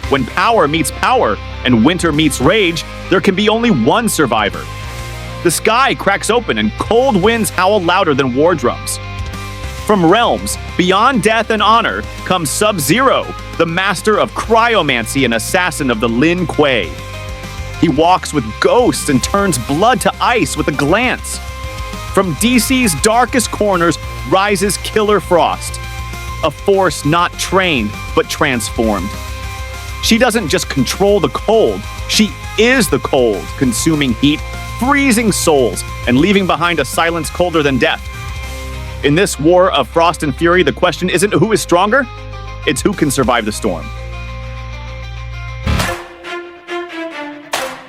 When power meets power and winter meets rage, there can be only one survivor. The sky cracks open and cold winds howl louder than war drums. From realms beyond death and honor comes Sub-Zero, the master of cryomancy and assassin of the Lin Kuei. He walks with ghosts and turns blood to ice with a glance. From DC's darkest corners rises Killer Frost, a force not trained but transformed. She doesn't just control the cold, she is the cold, consuming heat, freezing souls, and leaving behind a silence colder than death. In this war of frost and fury, the question isn't who is stronger, it's who can survive the storm.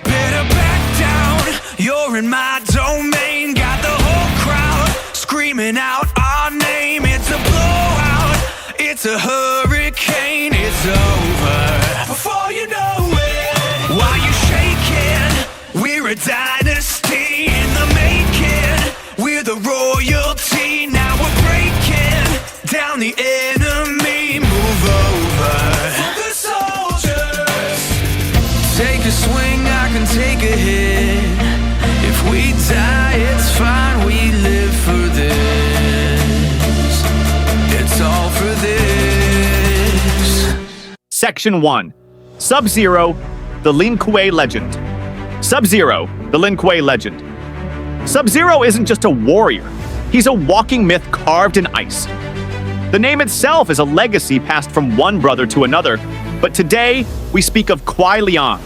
Better back down, you're in my domain. Got the whole crowd screaming out our name. It's a blowout, it's a hurricane, it's over before you know it. While you're shaking, we're a dynasty in the making. We're the royalty, now we're breaking down the enemy. Move over for the soldiers. Take a swing, I can take a hit. If we die, it's fine, we live for this. It's all for this. Section 1. Sub-Zero, the Lin Kuei legend. Sub-Zero, the Lin Kuei legend. Sub-Zero isn't just a warrior. He's a walking myth carved in ice. The name itself is a legacy passed from one brother to another, but today we speak of Kuei Liang,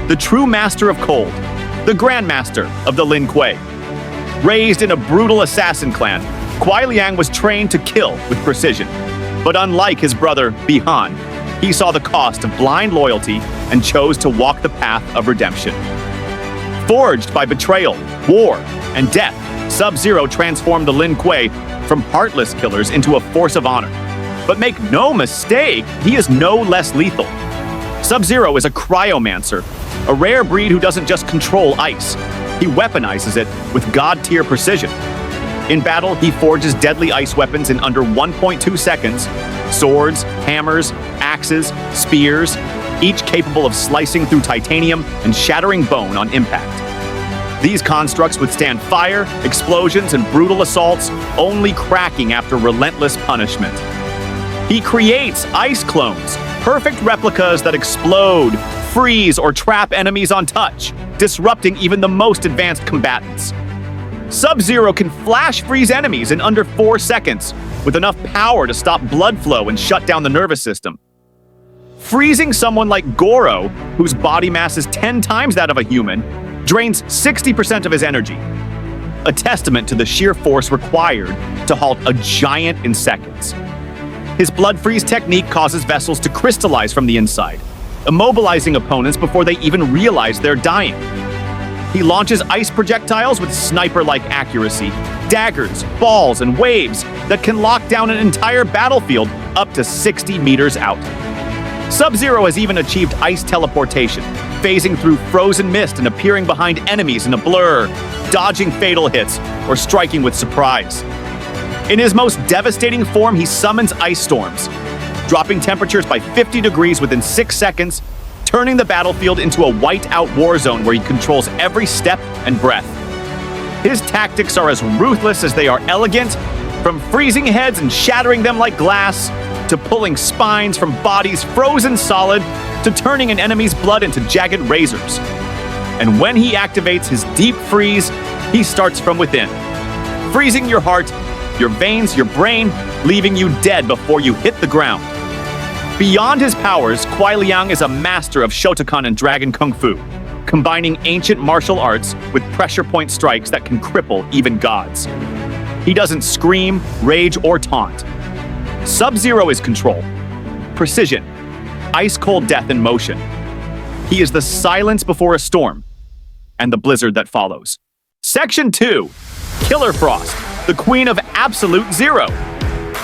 the true master of cold, the grandmaster of the Lin Kuei. Raised in a brutal assassin clan, Kuei Liang was trained to kill with precision. But unlike his brother, Bihan, he saw the cost of blind loyalty and chose to walk the path of redemption. Forged by betrayal, war, and death, Sub-Zero transformed the Lin Kuei from heartless killers into a force of honor. But make no mistake, he is no less lethal. Sub-Zero is a cryomancer, a rare breed who doesn't just control ice. He weaponizes it with god-tier precision. In battle, he forges deadly ice weapons in under 1.2 seconds, swords, hammers, axes, spears, each capable of slicing through titanium and shattering bone on impact. These constructs withstand fire, explosions, and brutal assaults, only cracking after relentless punishment. He creates ice clones, perfect replicas that explode, freeze, or trap enemies on touch, disrupting even the most advanced combatants. Sub-Zero can flash freeze enemies in under 4 seconds, with enough power to stop blood flow and shut down the nervous system. Freezing someone like Goro, whose body mass is 10 times that of a human, drains 60% of his energy. A testament to the sheer force required to halt a giant in seconds. His blood freeze technique causes vessels to crystallize from the inside, immobilizing opponents before they even realize they're dying. He launches ice projectiles with sniper-like accuracy, daggers, balls, and waves that can lock down an entire battlefield up to 60 meters out. Sub-Zero has even achieved ice teleportation, phasing through frozen mist and appearing behind enemies in a blur, dodging fatal hits, or striking with surprise. In his most devastating form, he summons ice storms, dropping temperatures by 50 degrees within 6 seconds, turning the battlefield into a white-out war zone where he controls every step and breath. His tactics are as ruthless as they are elegant, from freezing heads and shattering them like glass, to pulling spines from bodies frozen solid, to turning an enemy's blood into jagged razors. And when he activates his deep freeze, he starts from within, freezing your heart, your veins, your brain, leaving you dead before you hit the ground. Beyond his powers, Kuei Liang is a master of Shotokan and Dragon Kung Fu, combining ancient martial arts with pressure point strikes that can cripple even gods. He doesn't scream, rage, or taunt. Sub-Zero is control, precision, ice-cold death in motion. He is the silence before a storm, and the blizzard that follows. Section 2. Killer Frost, the queen of absolute zero.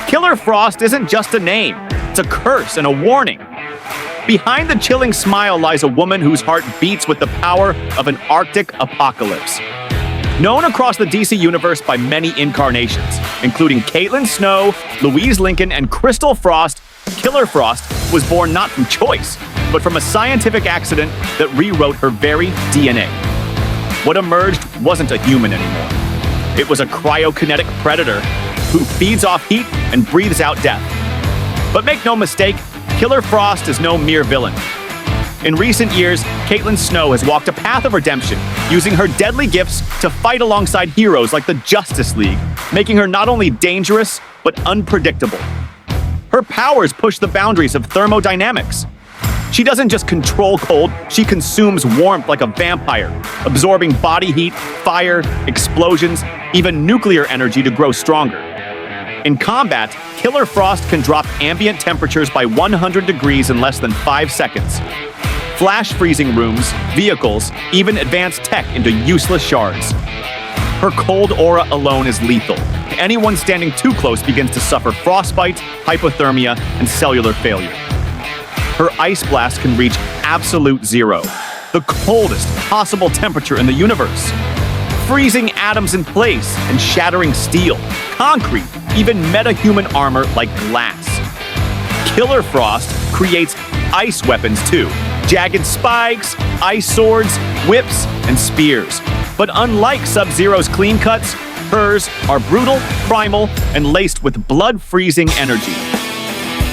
Killer Frost isn't just a name, it's a curse and a warning. Behind the chilling smile lies a woman whose heart beats with the power of an Arctic apocalypse. Known across the DC universe by many incarnations, including Caitlin Snow, Louise Lincoln, and Crystal Frost, Killer Frost was born not from choice, but from a scientific accident that rewrote her very DNA. What emerged wasn't a human anymore. It was a cryokinetic predator who feeds off heat and breathes out death. But make no mistake, Killer Frost is no mere villain. In recent years, Caitlin Snow has walked a path of redemption, using her deadly gifts to fight alongside heroes like the Justice League, making her not only dangerous, but unpredictable. Her powers push the boundaries of thermodynamics. She doesn't just control cold, she consumes warmth like a vampire, absorbing body heat, fire, explosions, even nuclear energy to grow stronger. In combat, Killer Frost can drop ambient temperatures by 100 degrees in less than 5 seconds. Flash freezing rooms, vehicles, even advanced tech into useless shards. Her cold aura alone is lethal. Anyone standing too close begins to suffer frostbite, hypothermia, and cellular failure. Her ice blast can reach absolute zero, the coldest possible temperature in the universe, freezing atoms in place and shattering steel, concrete, even metahuman armor like glass. Killer Frost creates ice weapons too, jagged spikes, ice swords, whips, and spears. But unlike Sub-Zero's clean cuts, hers are brutal, primal, and laced with blood-freezing energy.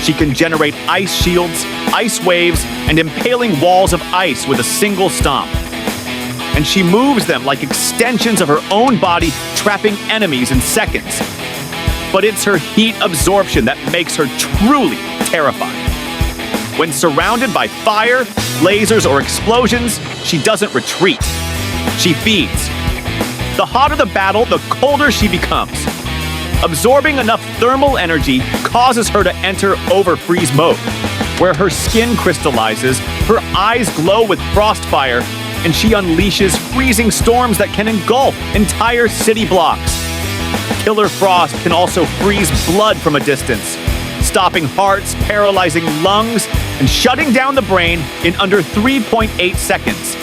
She can generate ice shields, ice waves, and impaling walls of ice with a single stomp. And she moves them like extensions of her own body, trapping enemies in seconds. But it's her heat absorption that makes her truly terrifying. When surrounded by fire, lasers, or explosions, she doesn't retreat. She feeds. The hotter the battle, the colder she becomes. Absorbing enough thermal energy causes her to enter overfreeze mode, where her skin crystallizes, her eyes glow with frost fire, and she unleashes freezing storms that can engulf entire city blocks. Killer Frost can also freeze blood from a distance, stopping hearts, paralyzing lungs, and shutting down the brain in under 3.8 seconds.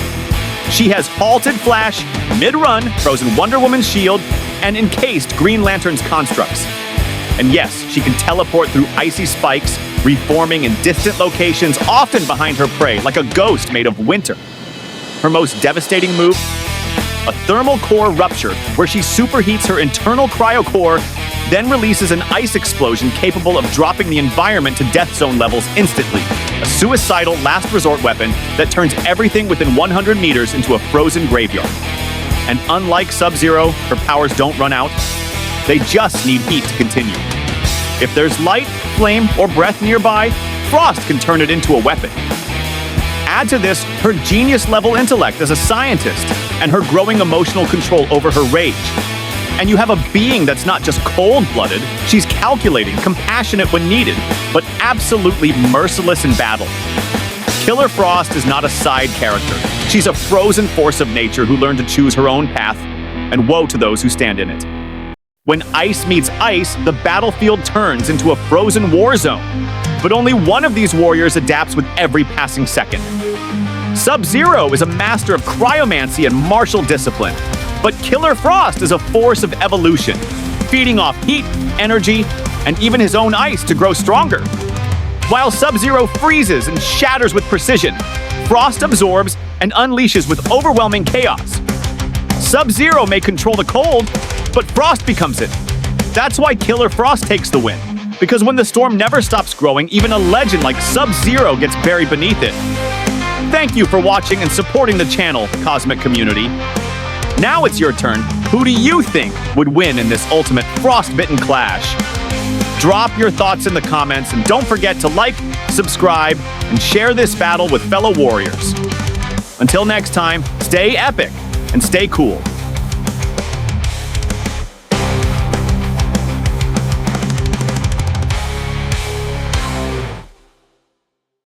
She has halted Flash, mid-run, frozen Wonder Woman's shield, and encased Green Lantern's constructs. And yes, she can teleport through icy spikes, reforming in distant locations, often behind her prey, like a ghost made of winter. Her most devastating move? A thermal core rupture, where she superheats her internal cryo core, then releases an ice explosion capable of dropping the environment to death zone levels instantly. A suicidal last resort weapon that turns everything within 100 meters into a frozen graveyard. And unlike Sub-Zero, her powers don't run out. They just need heat to continue. If there's light, flame, or breath nearby, Frost can turn it into a weapon. Add to this her genius-level intellect as a scientist and her growing emotional control over her rage. And you have a being that's not just cold-blooded, she's calculating, compassionate when needed, but absolutely merciless in battle. Killer Frost is not a side character. She's a frozen force of nature who learned to choose her own path, and woe to those who stand in it. When ice meets ice, the battlefield turns into a frozen war zone. But only one of these warriors adapts with every passing second. Sub-Zero is a master of cryomancy and martial discipline. But Killer Frost is a force of evolution, feeding off heat, energy, and even his own ice to grow stronger. While Sub-Zero freezes and shatters with precision, Frost absorbs and unleashes with overwhelming chaos. Sub-Zero may control the cold, but Frost becomes it. That's why Killer Frost takes the win, because when the storm never stops growing, even a legend like Sub-Zero gets buried beneath it. Thank you for watching and supporting the channel, Cosmic Community. Now it's your turn. Who do you think would win in this ultimate frostbitten clash? Drop your thoughts in the comments, and don't forget to like, subscribe, and share this battle with fellow warriors. Until next time, stay epic and stay cool.